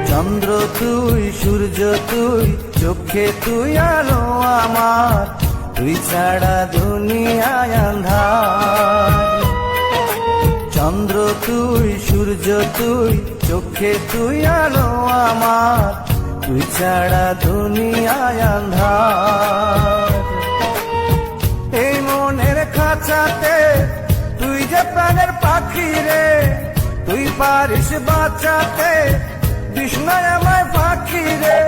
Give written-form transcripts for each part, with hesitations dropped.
চন্দ্র তুই, সূর্য তুই, চোখে তুই আলো আমার, তুই ছাড়া দুনিয়ায় আন্ধার। চন্দ্র তুই, সূর্য তুই, চোখে তুই আলো আমার, তুই ছাড়া দুনিয়ায় আন্ধার। এই মনের খাঁচাতে তুই যে প্রাণের পাখি রে, তুই পারিস বাঁচাতে বিষ্ণায় আমায় পাখি রে।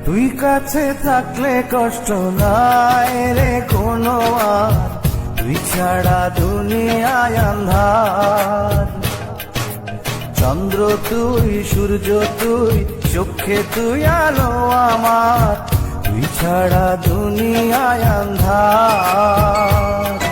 তুই কাছে থাকলে কষ্ট নাই রে কোনো আর, তুই ছাড়া দুনিয়ায় আন্ধার। চন্দ্র তুই, সূর্য তুই, চোখে তুই আলো আমার, তুই ছাড়া দুনিয়ায় আন্ধার।